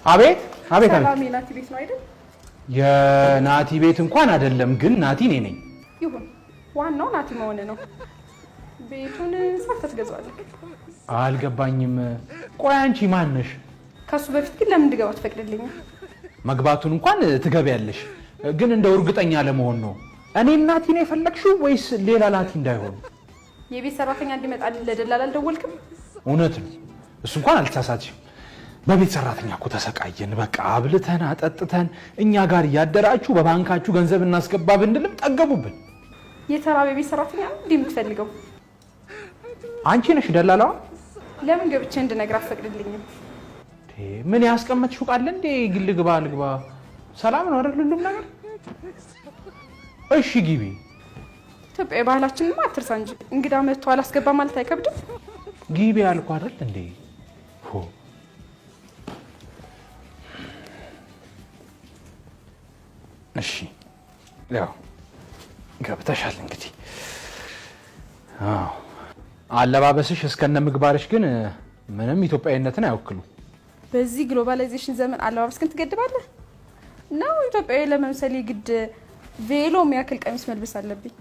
አቤት አቤት አቤት። ሰላም የናቲ ቤት ነው አይደል? የናቲ ቤት እንኳን አይደለም፣ ግን ናቲ እኔ ነኝ። ይሁን፣ ዋናው ናቲ መሆን ነው። ቤቱን ሰርተህ ትገዛዋለህ። አልገባኝም። ቆይ አንቺ ማን ነሽ? ከሱ በፊት ግን ለምን እንድገባ ትፈቅድልኛል? መግባቱን እንኳን ትገቢያለሽ፣ ግን እንደው እርግጠኛ ለመሆን ነው። እኔ ናቲ ነው የፈለግሽው ወይስ ሌላ ናቲ እንዳይሆን? የቤት ሰራተኛ እንዲመጣልህ ለደላላ አልደወልክም? እውነት ነው፣ እሱ እንኳን አልተሳሳትሽም። በቤት ሰራተኛ እኮ ተሰቃየን። በቃ አብልተን አጠጥተን እኛ ጋር እያደራችሁ በባንካችሁ ገንዘብ እናስገባ ብንልም ጠገቡብን። የተራበ የቤት ሰራተኛ እንዲህ የምትፈልገው አንቺ ነሽ ደላላዋ? ለምን ገብቼ እንድነግር አትፈቅድልኝም? ምን ያስቀመጥሽው ቃል እንዴ? ልግባ ልግባ። ሰላም ነው አይደል ሁሉም ነገር? እሺ ግቢ። ኢትዮጵያዊ ባህላችንማ አትርሳ እንጂ እንግዳ መጥቶ አላስገባ ማለት አይከብድም? ግቢ አልኩ አይደል እንዴ? እሺ ያው ገብተሻል እንግዲህ። አለባበስሽ እስከነ ምግባርሽ ግን ምንም ኢትዮጵያዊነትን አይወክሉ። በዚህ ግሎባላይዜሽን ዘመን አለባበስክን ትገድባለህ? ነው ኢትዮጵያዊ ለመምሰል ግድ ቬሎ የሚያክል ቀሚስ መልበስ አለብኝ?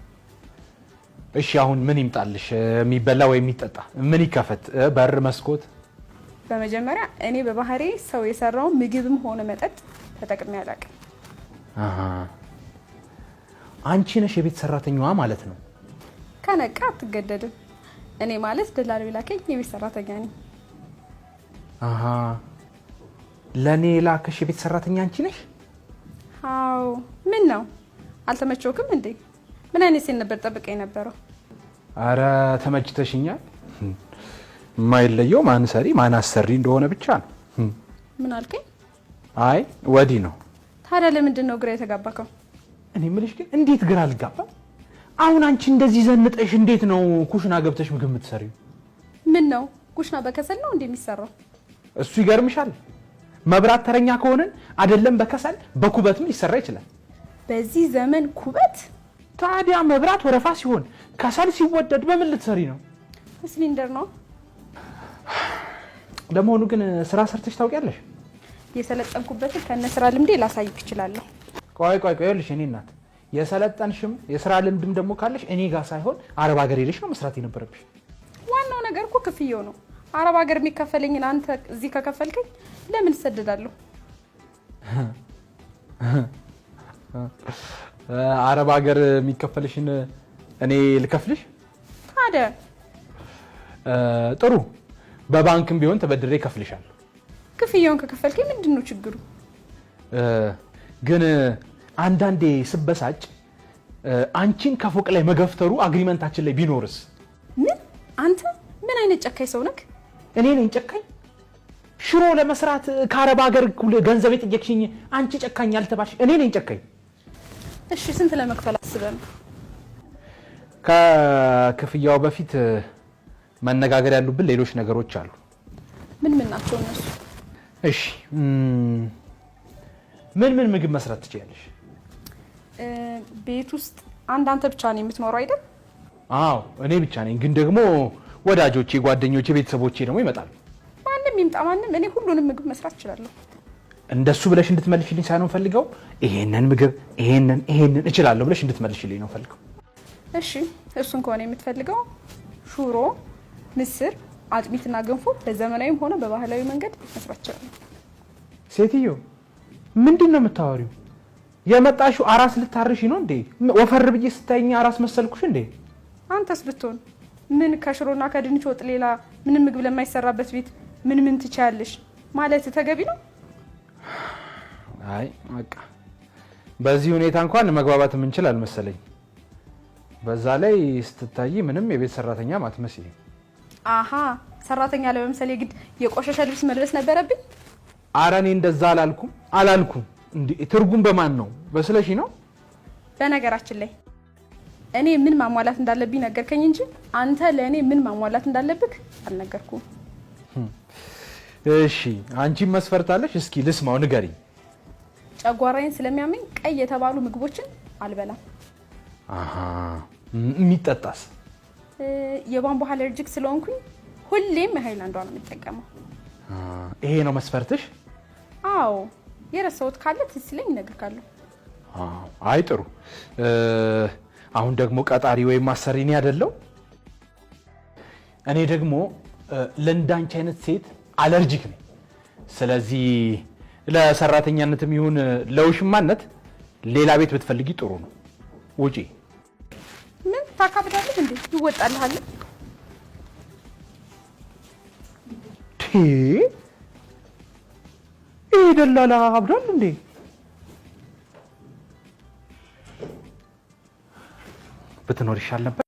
እሺ አሁን ምን ይምጣልሽ? የሚበላ ወይ የሚጠጣ? ምን ይከፈት? በር መስኮት? በመጀመሪያ እኔ በባህሬ ሰው የሰራውን ምግብም ሆነ መጠጥ ተጠቅሜ አላውቅም። አንቺ ነሽ የቤት ሰራተኛዋ ማለት ነው? ከነቃ አትገደድም። እኔ ማለት ደላላው ላከኝ የቤት ሰራተኛ ነኝ። ለኔ ላከሽ የቤት ሰራተኛ አንቺ ነሽ? አዎ። ምን ነው አልተመቸውክም እንዴ? ምን አይነት ሴት ነበር ጠብቀኝ ነበረው? አረ ተመችተሽኛል። የማይለየው ማን ሰሪ ማን አሰሪ እንደሆነ ብቻ ነው። ምን አልከኝ? አይ ወዲህ ነው። ታዲያ ለምንድን ነው ግራ የተጋባከው? እኔ የምልሽ ግን እንዴት ግራ አልጋባም? አሁን አንቺ እንደዚህ ዘንጠሽ እንዴት ነው ኩሽና ገብተሽ ምግብ የምትሰሪው? ምን ነው ኩሽና በከሰል ነው እንዴ የሚሰራው? እሱ ይገርምሻል። መብራት ተረኛ ከሆነን አይደለም በከሰል በኩበትም ሊሰራ ይችላል። በዚህ ዘመን ኩበት? ታዲያ መብራት ወረፋ ሲሆን ከሰል ሲወደድ በምን ልትሰሪ ነው? ሲሊንደር ነው። ለመሆኑ ግን ስራ ሰርተሽ ታውቂያለሽ? የሰለጠንኩበትን ከነ ስራ ልምዴ ላሳይክ እችላለሁ። ቆይ ይኸውልሽ እኔ እናት የሰለጠንሽም የስራ ልምድም ደግሞ ካለሽ እኔ ጋር ሳይሆን አረብ ሀገር ሄደሽ ነው መስራት የነበረብሽ። ዋናው ነገር እኮ ክፍያው ነው። አረብ ሀገር የሚከፈለኝን አንተ እዚህ ከከፈልከኝ ለምን እሰደዳለሁ? አረብ ሀገር የሚከፈልሽን እኔ ልከፍልሽ? ታዲያ ጥሩ፣ በባንክም ቢሆን ተበድሬ እከፍልሻለሁ። ክፍያውን ከከፈልከኝ ምንድን ነው ችግሩ? ግን አንዳንዴ ስበሳጭ አንቺን ከፎቅ ላይ መገፍተሩ አግሪመንታችን ላይ ቢኖርስ? ምን? አንተ ምን አይነት ጨካኝ ሰው ነህ? እኔ ነኝ ጨካኝ? ሽሮ ለመስራት ከአረብ ሀገር ገንዘብ የጠየቅሽኝ አንቺ ጨካኝ ያልተባልሽ እኔ ነኝ ጨካኝ? እሺ ስንት ለመክፈል አስበህ ነው? ከክፍያው በፊት መነጋገር ያሉብን ሌሎች ነገሮች አሉ። ምን ናቸው እነሱ? እሺ ምን ምግብ መስራት ትችያለሽ? ቤት ውስጥ አንተ ብቻ ነው የምትኖረው አይደል? አዎ እኔ ብቻ ነኝ፣ ግን ደግሞ ወዳጆቼ፣ ጓደኞቼ፣ ቤተሰቦቼ ደግሞ ይመጣሉ። ማንም ይምጣ ማንም፣ እኔ ሁሉንም ምግብ መስራት እችላለሁ። እንደሱ ብለሽ እንድትመልሽልኝ ሳይሆን ፈልገው ይሄንን ምግብ ይሄንን እችላለሁ ብለሽ እንድትመልሽልኝ ነው ፈልገው። እሺ እሱን ከሆነ የምትፈልገው ሹሮ፣ ምስር፣ አጥሚትና ገንፎ በዘመናዊም ሆነ በባህላዊ መንገድ መስራት እችላለሁ። ሴትዮ ምንድን ነው የምታወሪው? የመጣሽው አራስ ልታርሺ ነው እንዴ? ወፈር ብዬ ስታይኝ አራስ መሰልኩሽ እንዴ? አንተስ ብትሆን ምን ከሽሮና ከድንች ወጥ ሌላ ምንም ምግብ ለማይሰራበት ቤት ምን ትችያለሽ ማለት ተገቢ ነው? አይ በቃ በዚህ ሁኔታ እንኳን መግባባት የምንችል አልመሰለኝ። በዛ ላይ ስትታይ ምንም የቤት ሰራተኛ ማትመስይ። አሃ ሰራተኛ ለመምሰል ግድ የቆሸሸ ልብስ መልበስ ነበረብኝ? ኧረ እኔ እንደዛ አላልኩም። እንዴ ትርጉም በማን ነው? በስለሺ ነው። በነገራችን ላይ እኔ ምን ማሟላት እንዳለብኝ ነገርከኝ እንጂ አንተ ለእኔ ምን ማሟላት እንዳለብህ አልነገርኩም። እሺ አንቺም መስፈርታለሽ? እስኪ ልስማው፣ ንገሪኝ። ጨጓራዬን ስለሚያመኝ ቀይ የተባሉ ምግቦችን አልበላም። አሃ የሚጠጣስ? የቧንቧ አለርጂክ ስለሆንኩኝ ሁሌም ሃይላንዷ ነው የምጠቀመው። ይሄ ነው መስፈርትሽ? አዎ የረሳሁት ካለ ትዝ ሲለኝ እነግርካለሁ። አይ ጥሩ። አሁን ደግሞ ቀጣሪ ወይም አሰሪ እኔ አይደለሁ። እኔ ደግሞ ለእንዳንቺ አይነት ሴት አለርጂክ ነኝ። ስለዚህ ለሰራተኛነትም ይሁን ለውሽማነት ሌላ ቤት ብትፈልጊ ጥሩ ነው። ውጪ። ምን ታካብዳለህ እንዴ? ይወጣልሃል። ይሄ ደላላ አብዷል እንዴ? ብትኖር ይሻል ነበር።